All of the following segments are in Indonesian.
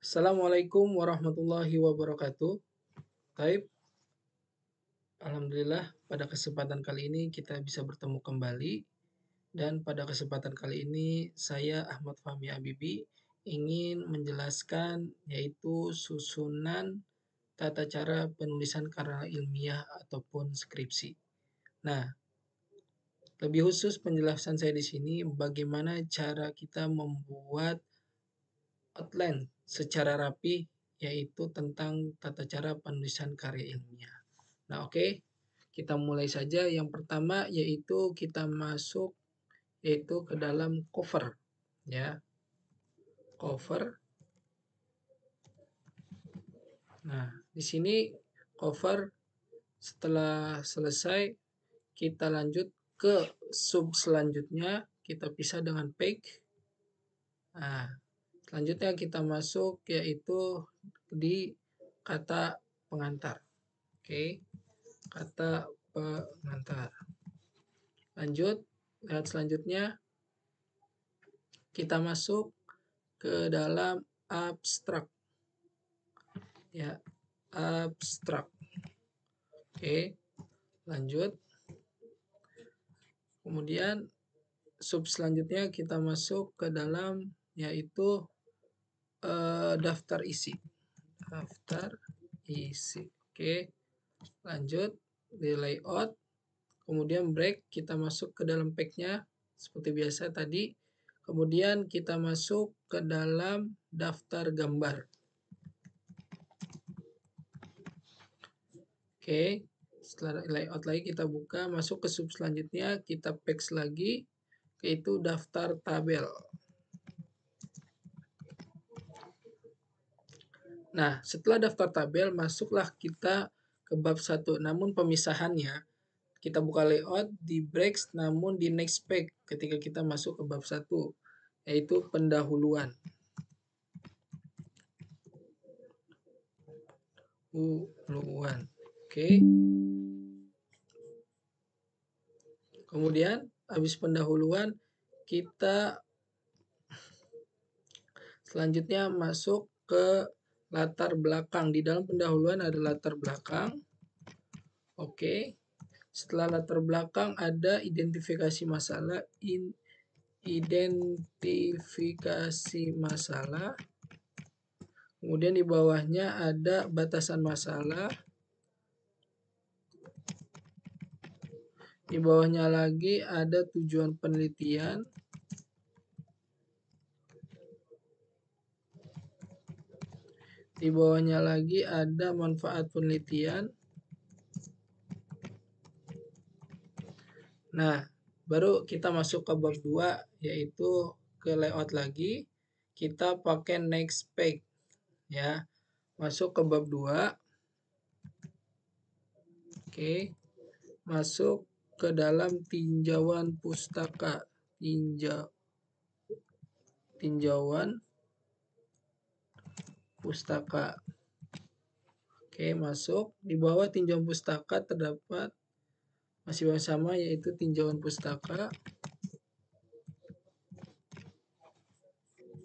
Assalamualaikum warahmatullahi wabarakatuh. Taib, alhamdulillah pada kesempatan kali ini kita bisa bertemu kembali dan pada kesempatan kali ini saya Ahmad Fahmi Habibi ingin menjelaskan yaitu susunan tata cara penulisan karya ilmiah ataupun skripsi. Nah, lebih khusus penjelasan saya di sini bagaimana cara kita membuat outline secara rapi yaitu tentang tata cara penulisan karya ilmiah. Nah, oke. Kita mulai saja. Yang pertama yaitu kita masuk yaitu ke dalam cover ya. Cover. Nah, di sini cover setelah selesai kita lanjut ke sub selanjutnya, kita pisah dengan page. Nah, selanjutnya kita masuk yaitu di kata pengantar. Oke, kata pengantar. Lanjut, lihat selanjutnya kita masuk ke dalam abstrak. Ya, abstrak. Oke, lanjut. Kemudian sub selanjutnya kita masuk ke dalam yaitu daftar isi. Daftar isi. Oke, lanjut di layout. Kemudian break, kita masuk ke dalam pack-nya seperti biasa tadi. Kemudian kita masuk ke dalam daftar gambar. Oke, setelah layout lagi kita buka, masuk ke sub selanjutnya, kita paste lagi, yaitu daftar tabel. Nah, setelah daftar tabel, masuklah kita ke bab 1. Namun pemisahannya, kita buka layout di break, namun di next page ketika kita masuk ke bab 1, yaitu pendahuluan. Oke. Kemudian habis pendahuluan kita selanjutnya masuk ke latar belakang. Di dalam pendahuluan ada latar belakang. Oke. Setelah latar belakang ada identifikasi masalah. Identifikasi masalah. Kemudian di bawahnya ada batasan masalah. Di bawahnya lagi ada tujuan penelitian. Di bawahnya lagi ada manfaat penelitian. Nah, baru kita masuk ke bab 2 yaitu ke layout lagi. Kita pakai next page ya. Masuk ke bab 2. Oke. Masuk ke dalam tinjauan pustaka. Tinjauan pustaka. Oke, masuk. Di bawah tinjauan pustaka terdapat masih bersama yaitu tinjauan pustaka.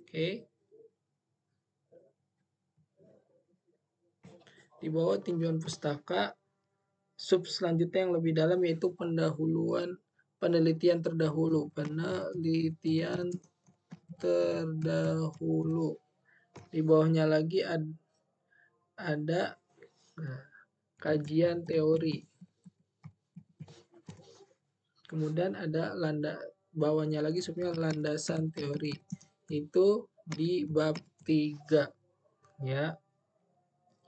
Oke. Di bawah tinjauan pustaka, sub selanjutnya yang lebih dalam yaitu pendahuluan penelitian terdahulu. Penelitian terdahulu. Di bawahnya lagi ada kajian teori. Kemudian ada bawahnya lagi subnya landasan teori. Itu di bab 3 ya.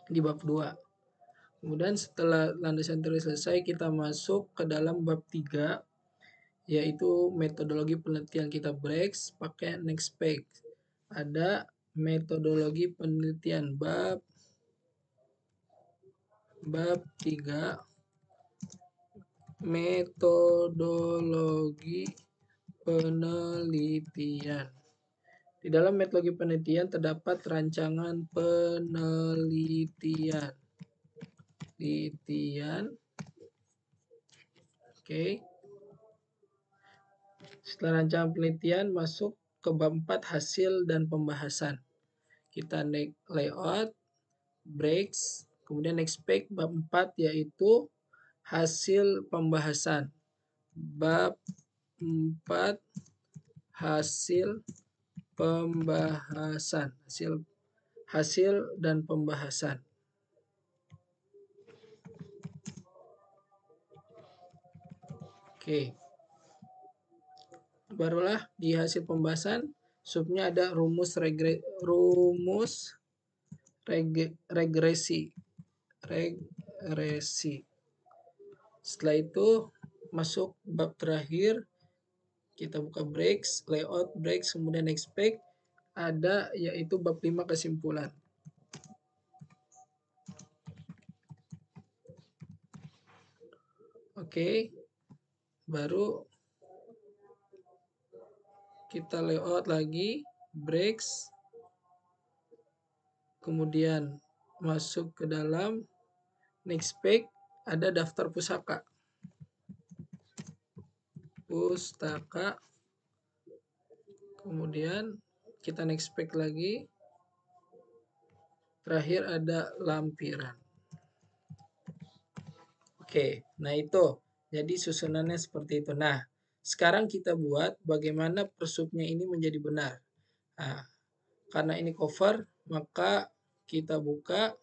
Di bab 2. Kemudian setelah landasan teori selesai kita masuk ke dalam bab 3 yaitu metodologi penelitian. Kita break pakai next page. Ada metodologi penelitian bab 3 metodologi penelitian. Di dalam metodologi penelitian terdapat rancangan penelitian. Oke. Setelah rancangan penelitian masuk ke bab 4 hasil dan pembahasan. kita layout, breaks, kemudian next page bab 4 yaitu hasil pembahasan. Bab 4 hasil pembahasan, hasil dan pembahasan. Oke. Barulah di hasil pembahasan subnya ada regresi. Setelah itu masuk bab terakhir, kita buka breaks, layout, breaks, kemudian next page ada yaitu bab 5 kesimpulan. Oke. Baru kita layout lagi, breaks, kemudian masuk ke dalam next page ada daftar pusaka. Kemudian kita next page lagi, terakhir ada lampiran. Oke, nah itu jadi susunannya seperti itu. Nah, sekarang kita buat bagaimana persubnya ini menjadi benar. Nah, karena ini cover, maka kita buka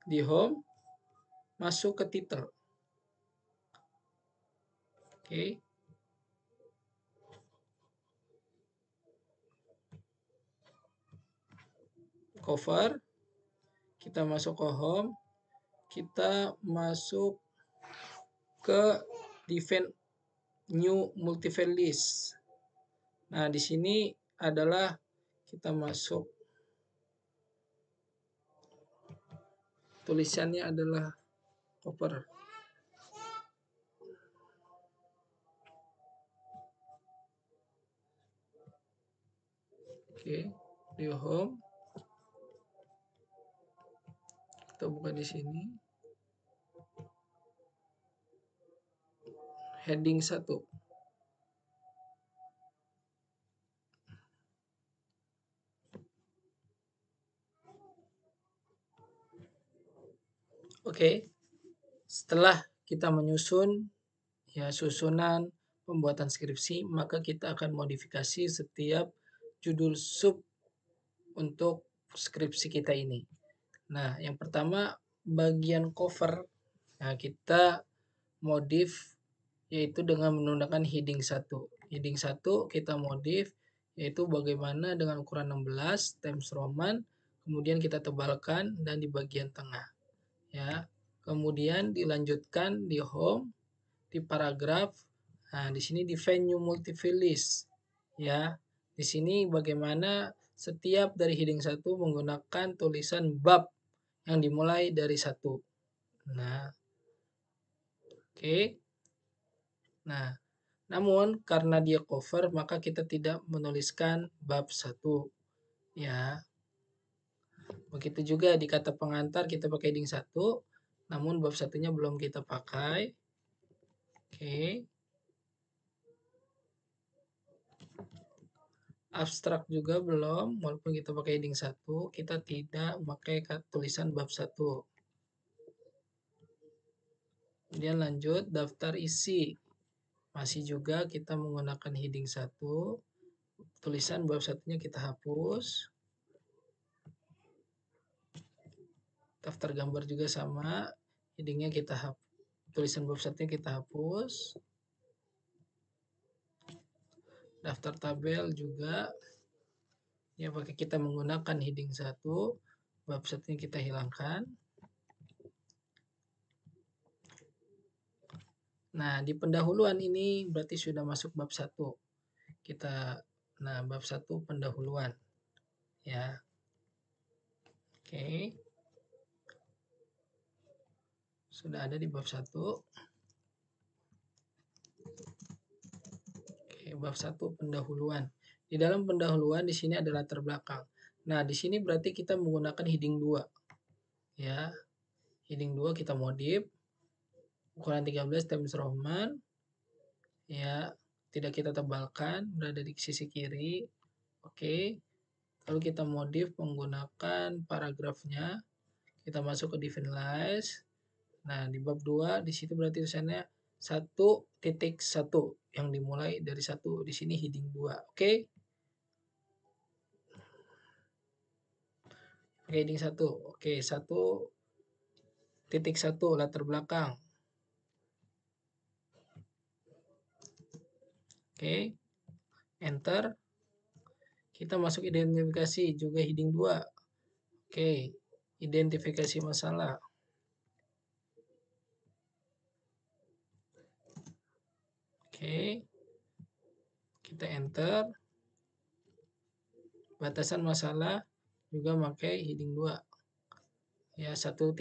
di home, masuk ke title. Oke. Cover, kita masuk ke home, kita masuk ke define new multi-file list. Nah, di sini adalah kita masuk, tulisannya adalah cover. Oke, di home. Kita buka di sini. Heading 1. Oke. Setelah kita menyusun ya susunan pembuatan skripsi, maka kita akan modifikasi setiap judul sub untuk skripsi kita ini. Nah, yang pertama bagian cover. Nah, kita modif yaitu dengan menggunakan heading 1. Heading 1 kita modif yaitu bagaimana dengan ukuran 16 Times Roman, kemudian kita tebalkan dan di bagian tengah. Ya. Kemudian dilanjutkan di home, di paragraf. Nah, di sini di venue multi-file list. Ya. Di sini bagaimana setiap dari heading 1 menggunakan tulisan bab yang dimulai dari 1. Nah, oke. Nah, namun karena dia cover maka kita tidak menuliskan bab 1. Ya. Begitu juga di kata pengantar kita pakai heading 1, namun bab 1-nya belum kita pakai. Oke. Abstrak juga belum, walaupun kita pakai heading 1, kita tidak memakai tulisan bab 1. Kemudian lanjut daftar isi. Masih juga kita menggunakan heading 1, tulisan bab 1-nya kita hapus. Daftar gambar juga sama, headingnya kita hapus, tulisan bab 1-nya kita hapus. Daftar tabel juga ya pakai kita menggunakan heading 1, bab 1-nya kita hilangkan. Nah, di pendahuluan ini berarti sudah masuk bab 1. Bab 1 pendahuluan. Ya. Oke. Sudah ada di bab 1. Oke, bab 1 pendahuluan. Di dalam pendahuluan di sini ada latar belakang. Nah, di sini berarti kita menggunakan heading 2. Ya. Heading 2 kita modif ukuran 13 Times Roman. Ya, tidak kita tebalkan, berada di sisi kiri. Oke. Lalu kita modif menggunakan paragrafnya. Kita masuk ke finalize. Nah, di bab 2 di situ berarti tulisannya 1.1 yang dimulai dari 1 di sini heading 2. Oke. Heading 1. Oke, 1.1 latar belakang. Oke. Enter. Kita masuk identifikasi juga heading 2. Oke. Identifikasi masalah. Oke. Kita enter. Batasan masalah juga pakai heading 2. Ya, 1.3.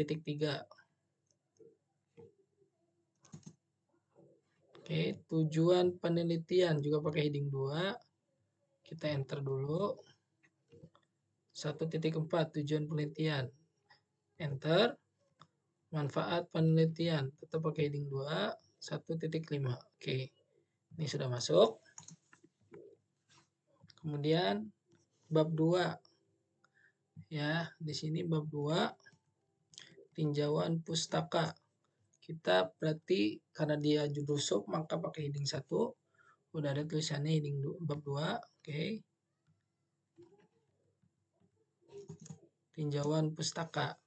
Oke, tujuan penelitian juga pakai heading 2. Kita enter dulu. 1.4 tujuan penelitian. Enter. Manfaat penelitian tetap pakai heading 2. 1.5. Oke. Ini sudah masuk. Kemudian bab 2. Ya, di sini bab 2 tinjauan pustaka. Kita berarti karena dia judul sub maka pakai heading 1. Udah ada tulisannya heading bab 2. Oke. Tinjauan pustaka.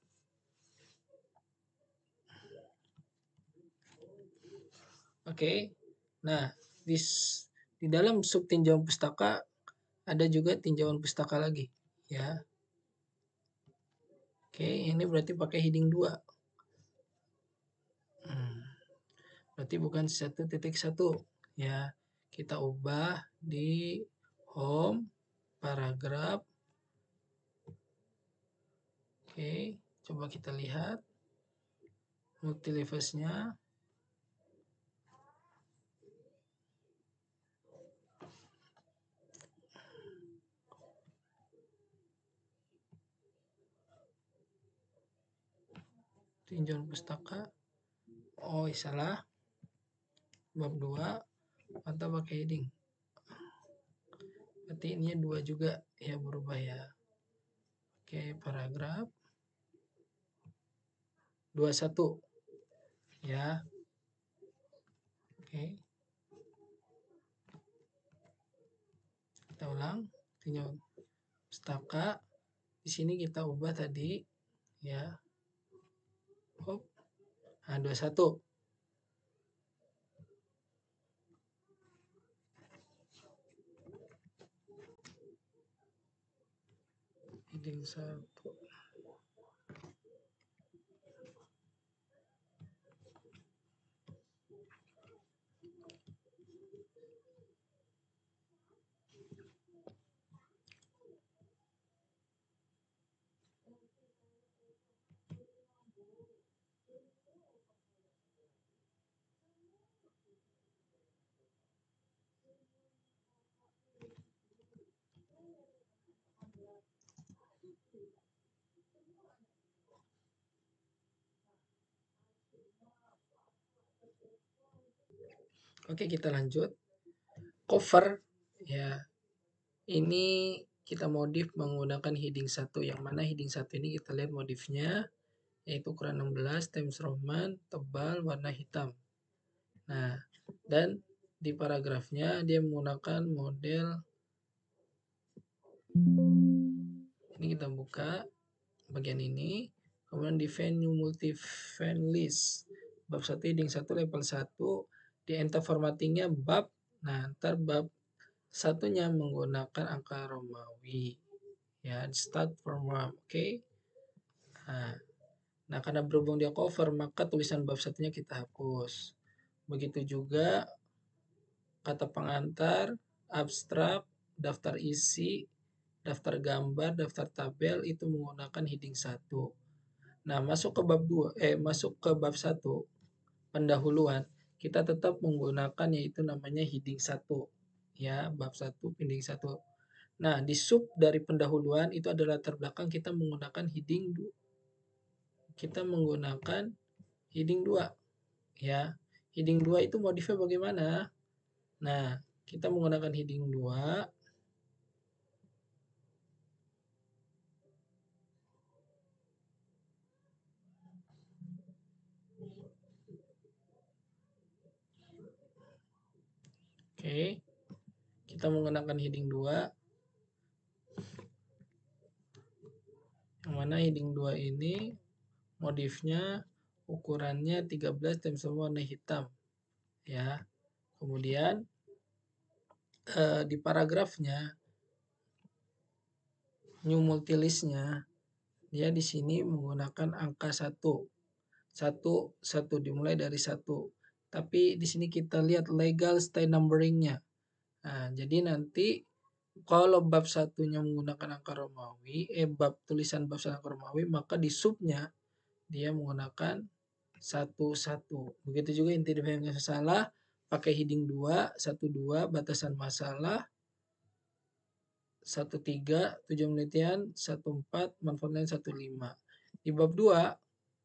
Oke. Nah, di dalam sub tinjauan pustaka ada juga tinjauan pustaka lagi, ya. Oke, ini berarti pakai heading 2. Berarti bukan 1.1, ya. Kita ubah di home paragraf. Oke, coba kita lihat multilevel-nya. Tinjauan pustaka. Oh, salah. Bab 2 atau pakai heading. Berarti ini 2 juga ya berubah ya. Oke, paragraf 21. Ya. Oke. Kita ulang. Tinjauan pustaka. Di sini kita ubah tadi ya. Hop. Nah, 21. Heading 1. Oke, kita lanjut. Cover ya. Ini kita modif menggunakan heading 1, yang mana heading 1 ini kita lihat modifnya yaitu ukuran 16, Times Roman, tebal, warna hitam. Nah, dan di paragrafnya dia menggunakan model ini. Kita buka bagian ini, kemudian di venue multi-fan list bab 1 heading 1 level 1 di enter formattingnya bab. Nah, ntar bab satunya menggunakan angka Romawi ya, start from bab. Oke. Nah, karena berhubung dia cover maka tulisan bab satunya kita hapus. Begitu juga kata pengantar, abstrak, daftar isi, daftar gambar, daftar tabel itu menggunakan heading 1. Nah, masuk ke bab 2, masuk ke bab 1 pendahuluan, kita tetap menggunakan yaitu namanya heading 1. Ya, bab 1 heading 1. Nah, di sub dari pendahuluan itu adalah latar belakang, kita menggunakan heading 2. Kita menggunakan heading 2. Ya. Heading 2 itu modifnya bagaimana? Nah, kita menggunakan heading 2. Oke, kita menggunakan heading 2, yang mana heading 2 ini modifnya ukurannya 13 dan semua warna hitam ya. Kemudian di paragrafnya new multilistnya dia di sini menggunakan angka 1. 1 dimulai dari 1. Tapi di sini kita lihat legal style numberingnya. Nah, jadi nanti kalau bab satunya menggunakan angka Romawi, tulisan bab satu angka Romawi, maka di subnya dia menggunakan 1 1. Begitu juga inti definisi masalah pakai heading 2, 1 2, batasan masalah 1 3, tujuan penelitian 1 4, manfaat lain 1 5. Di bab 2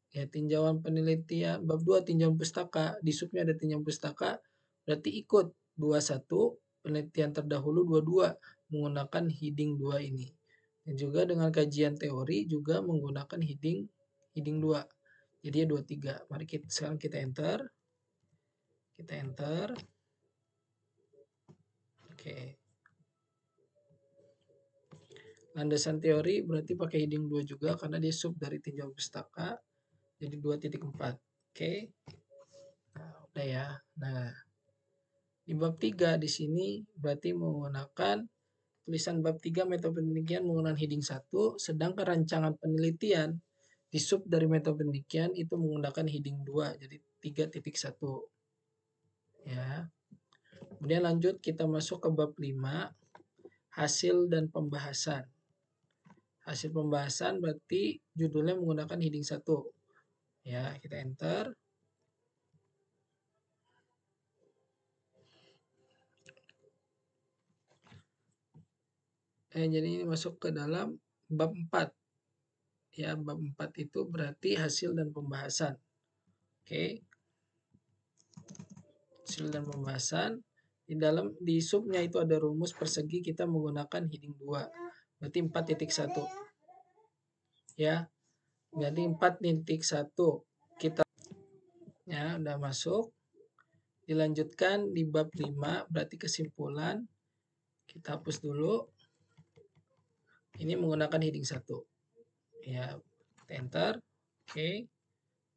ya tinjauan penelitian, bab 2 tinjauan pustaka, di subnya ada tinjauan pustaka, berarti ikut 21 penelitian terdahulu 22 menggunakan heading 2 ini. Dan juga dengan kajian teori juga menggunakan heading 2. Jadi 23. Mari sekarang kita enter. Kita enter. Oke. Landasan teori berarti pakai heading 2 juga karena dia sub dari tinjauan pustaka. Jadi 2.4. Oke. Nah, udah ya. Nah, di bab 3 di sini berarti menggunakan tulisan bab 3 metode penelitian menggunakan heading 1, sedangkan rancangan penelitian di sub dari metode penelitian itu menggunakan heading 2, jadi 3.1. Ya. Kemudian lanjut kita masuk ke bab 5, hasil dan pembahasan. Hasil pembahasan berarti judulnya menggunakan heading 1. Ya, kita enter. Jadi ini masuk ke dalam bab 4. Ya, bab 4 itu berarti hasil dan pembahasan. Oke. Hasil dan pembahasan. Di subnya itu ada rumus persegi, kita menggunakan heading 2. Berarti 4.1. Ya. Jadi 4.1 kita ya udah masuk. Dilanjutkan di bab 5 berarti kesimpulan. Kita hapus dulu. Ini menggunakan heading 1. Ya, enter. Oke.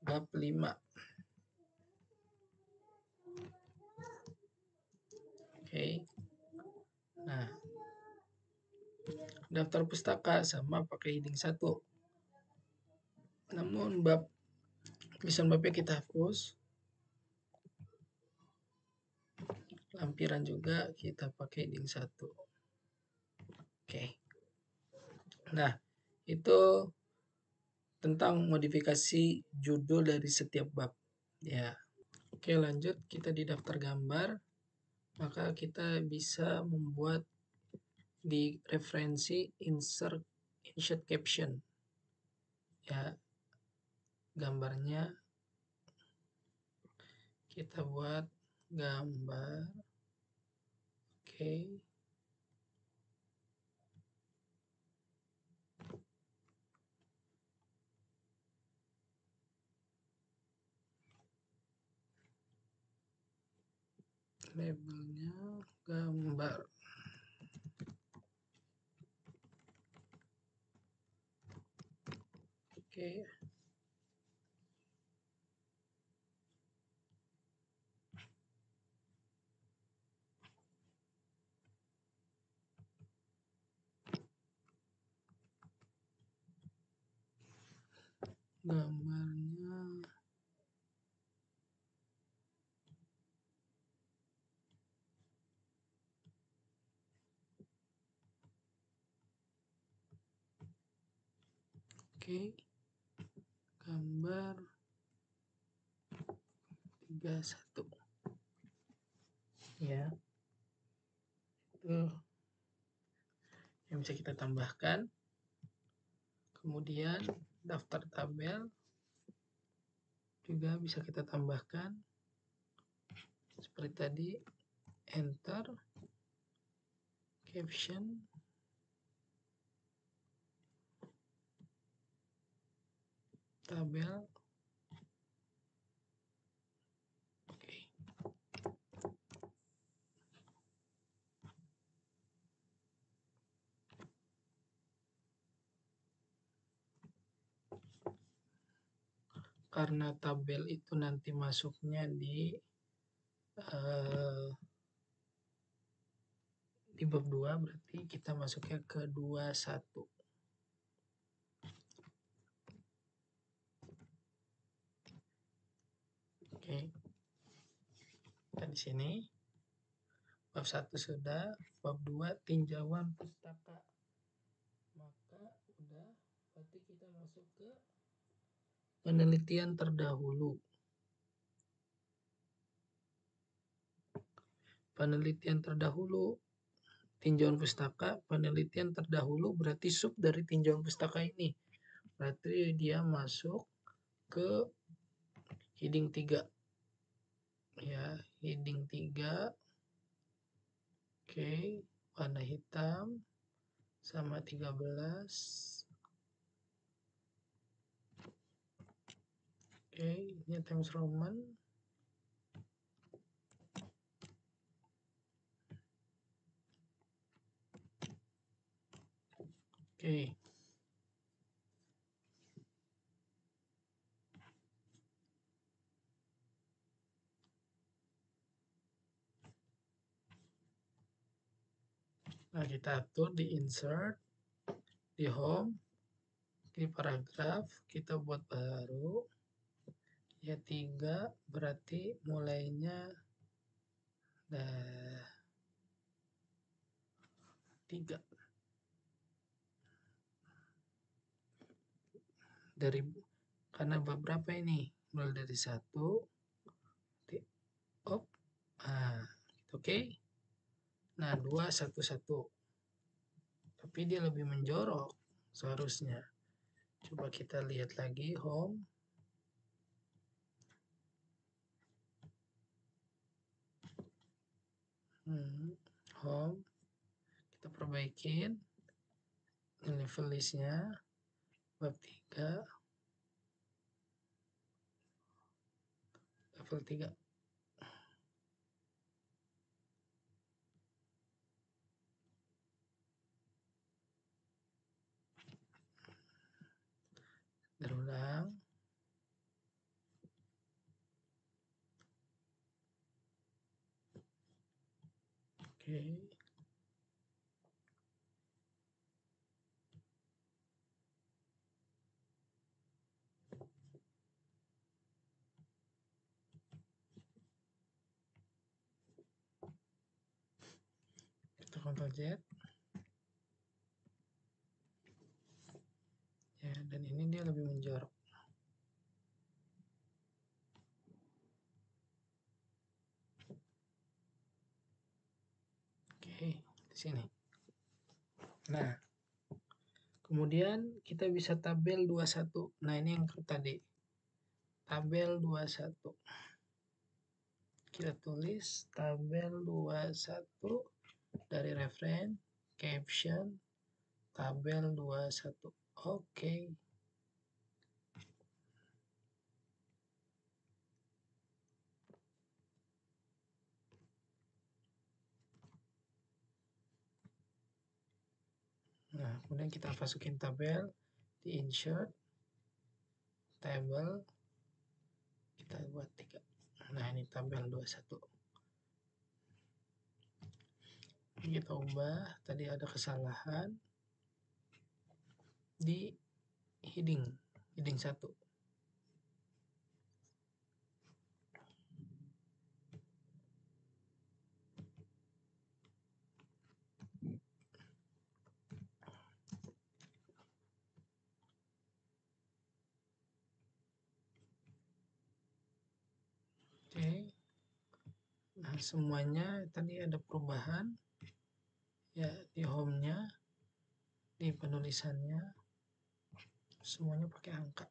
Bab 5. Oke. Nah, daftar pustaka sama pakai heading 1. Namun tulisan babnya kita hapus. Lampiran juga kita pakai heading 1. Oke. Nah, itu tentang modifikasi judul dari setiap bab. Ya. Oke, lanjut kita di daftar gambar. Maka kita bisa membuat di referensi insert caption. Ya. Gambarnya kita buat gambar. Oke. Labelnya gambar. Oke. Gambarnya oke. Gambar 31. Ya. Itu yang bisa kita tambahkan. Kemudian daftar tabel juga bisa kita tambahkan seperti tadi, enter, caption, tabel. Oke. karena tabel itu nanti masuknya di bab 2, berarti kita masuknya ke 21. Oke. Kita di sini bab 1 sudah, bab 2 tinjauan pustaka. Maka udah, berarti kita masuk ke penelitian terdahulu. Penelitian terdahulu, tinjauan pustaka, penelitian terdahulu berarti sub dari tinjauan pustaka ini. Berarti dia masuk ke heading 3. Ya, heading 3. Oke, warna hitam sama 13. Oke, ini Times Roman. Oke. Nah, kita atur di insert, di home, di paragraf, kita buat baru. Ya 3 berarti mulainya 3. Dari karena beberapa ini mulai dari 1. Op. Nah, oke. Nah, 2 1 1. Tapi dia lebih menjorok seharusnya. Coba kita lihat lagi home. Home. Kita perbaikin level listnya bab 3. Level 3. Berulang. Oke. Kita Ctrl Z. Ya, dan ini dia lebih menjorok. Oke, di sini. Nah, kemudian kita bisa tabel 21. Nah, ini yang tadi. Tabel 21. Kita tulis tabel 21 dari referen, caption, tabel 21. Oke. Nah, kemudian kita masukin tabel di insert, table, kita buat 3. Nah, ini tabel 21. Ini kita ubah, tadi ada kesalahan di heading 1. Oke. Nah, semuanya tadi ada perubahan ya di home-nya, di penulisannya, semuanya pakai angka.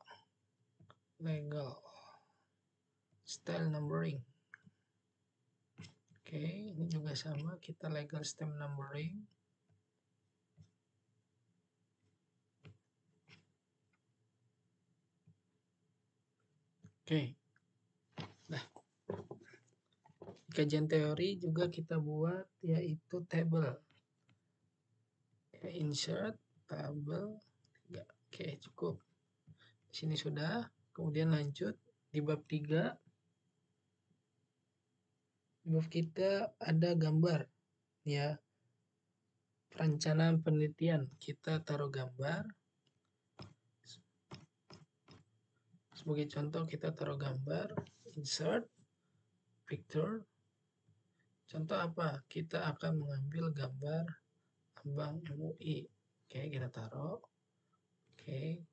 Legal, style numbering. Oke, ini juga sama, kita legal stem numbering. Oke. Nah, kajian teori juga kita buat yaitu table. Insert table 3. Oke, cukup. Di sini sudah. Kemudian lanjut di bab 3. Di bab kita ada gambar ya. Perencanaan penelitian, kita taruh gambar. Sebagai contoh kita taruh gambar, insert picture. Contoh apa? Kita akan mengambil gambar Abang MUI. Oke, kita taruh. Oke.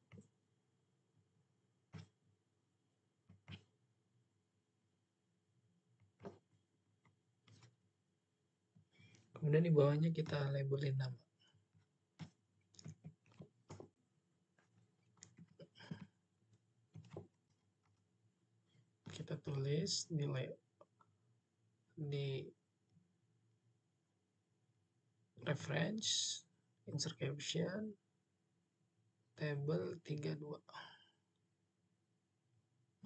Kemudian di bawahnya kita labelin nama. Kita tulis di reference, insert caption, table 32.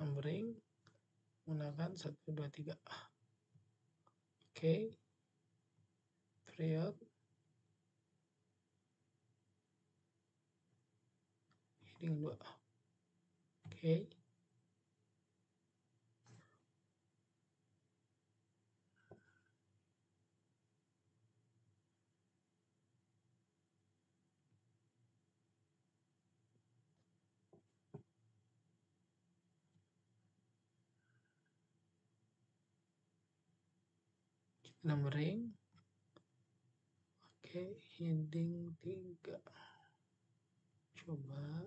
Numbering menggunakan 1, 2, 3. Oke. Period. Heading 2. Oke. Numbering. Oke, heading 3. Coba.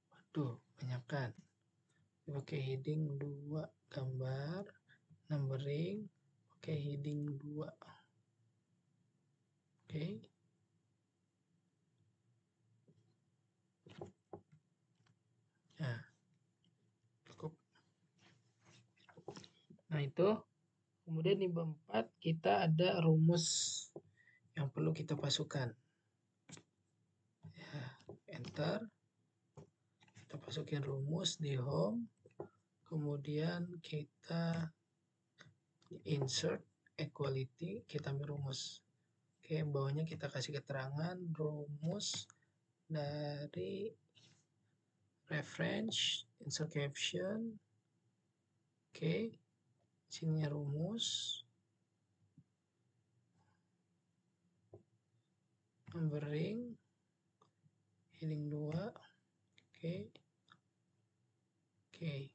Waduh, banyak kan. Oke, heading 2 gambar, numbering, oke heading 2. Oke. Nah, cukup. Nah, itu. Kemudian di bab 4 kita ada rumus yang perlu kita masukkan. Ya, enter. Kita masukin rumus di home. Kemudian kita insert equality, kita ambil rumus. Oke, bawahnya kita kasih keterangan rumus dari reference, insert caption. Oke, sini rumus, numbering, heading 2. Oke. Oke.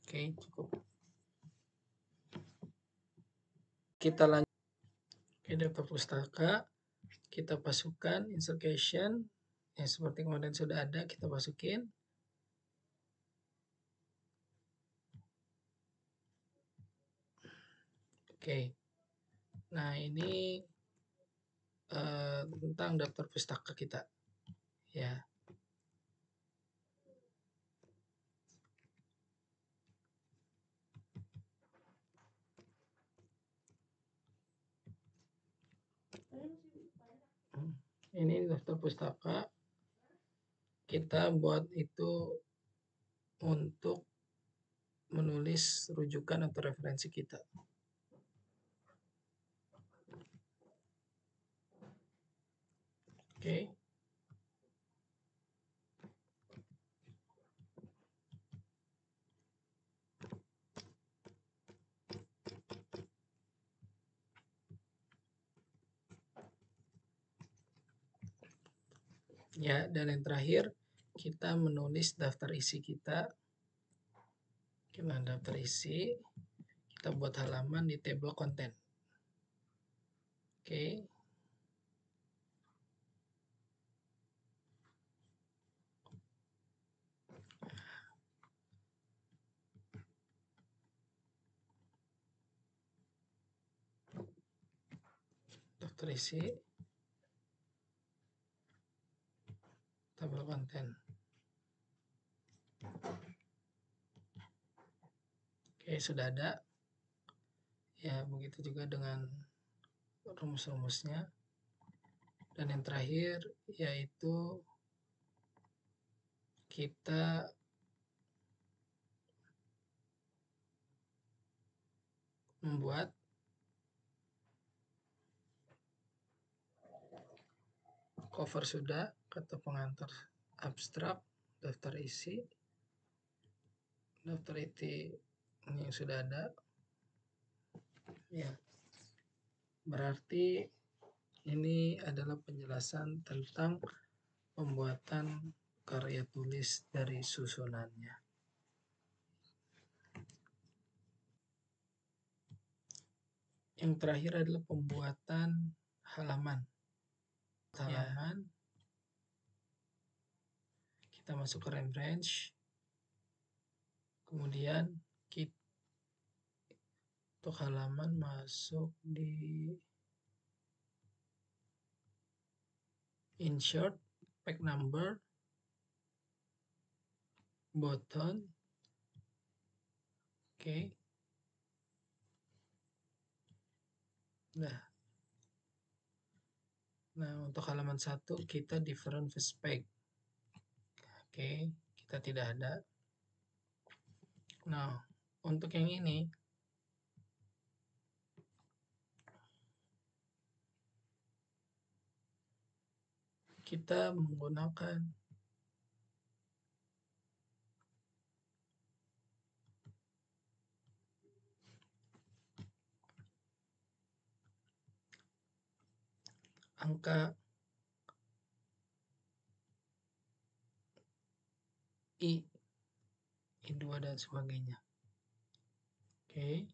Oke, cukup. Kita lanjut ke daftar pustaka. Kita masukkan insert caption. Ya, seperti kemarin sudah ada, kita masukin. Oke. Nah, ini tentang daftar pustaka kita. Ya. Ini daftar pustaka. Kita buat itu untuk menulis rujukan atau referensi kita. Oke. Ya, dan yang terakhir kita menulis daftar isi kita. Gimana daftar isi? Kita buat halaman di table konten. Oke. Daftar isi, tabel konten. Oke, sudah ada. Ya, begitu juga dengan rumus-rumusnya. Dan yang terakhir yaitu kita membuat cover sudah, kata pengantar abstrak, daftar isi ini yang sudah ada ya. Berarti ini adalah penjelasan tentang pembuatan karya tulis dari susunannya. Yang terakhir adalah pembuatan halaman. Kita masuk ke reference, kemudian untuk halaman masuk di insert, page number, button, oke. Nah, untuk halaman 1 kita different page. Oke, kita tidak ada. Nah, untuk yang ini kita menggunakan angka I2 dan sebagainya. Oke.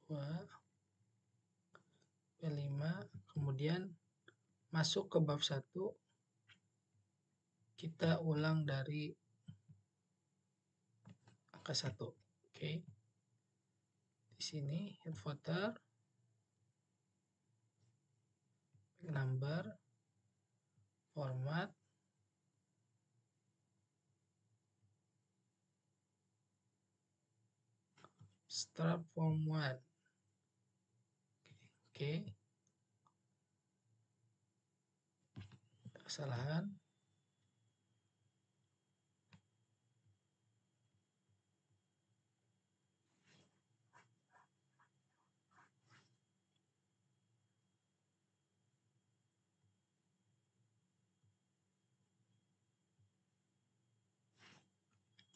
2 P5, kemudian masuk ke bab 1, kita ulang dari angka 1. Oke. Di sini head footer, number, format, start from 1. Oke. Kesalahan.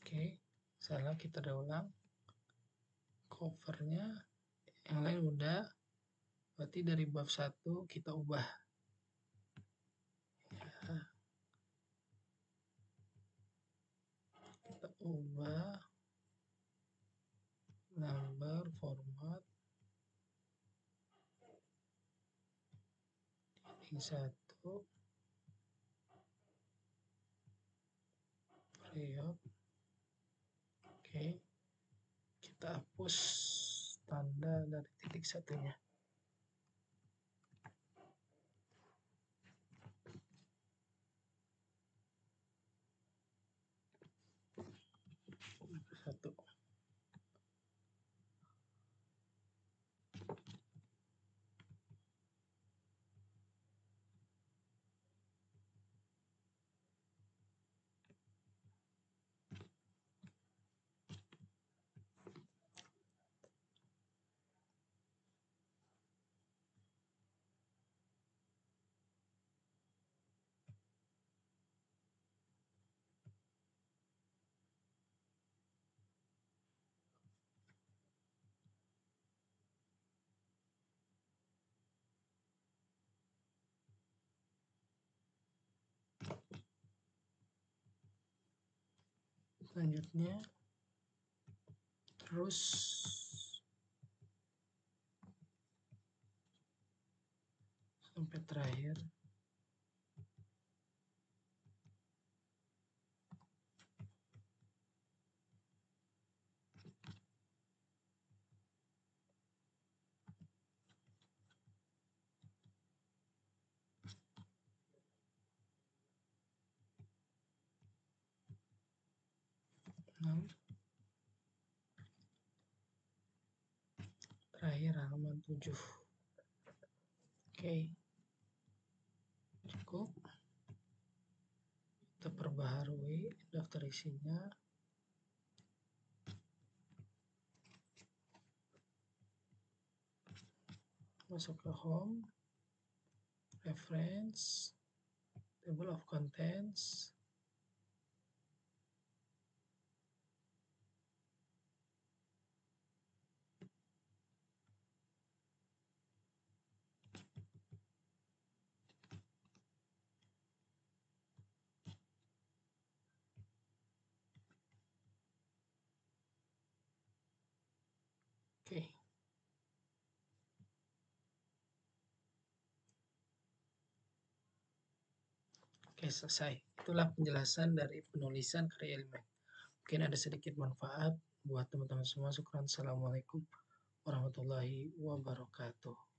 Oke, salah, kita udah ulang. Covernya yang lain udah, berarti dari bab 1 kita ubah ya. Kita ubah number, format, heading 1, period. Oke, kita hapus tanda dari titik satunya. Satu. Selanjutnya terus sampai terakhir. Terakhir halaman 7. Oke, cukup. Kita perbaharui daftar isinya. masuk ke home, reference, table of contents, oke. Oke, selesai. Itulah penjelasan dari penulisan karya elemen. Mungkin ada sedikit manfaat buat teman-teman semua. Syukran. Assalamualaikum warahmatullahi wabarakatuh.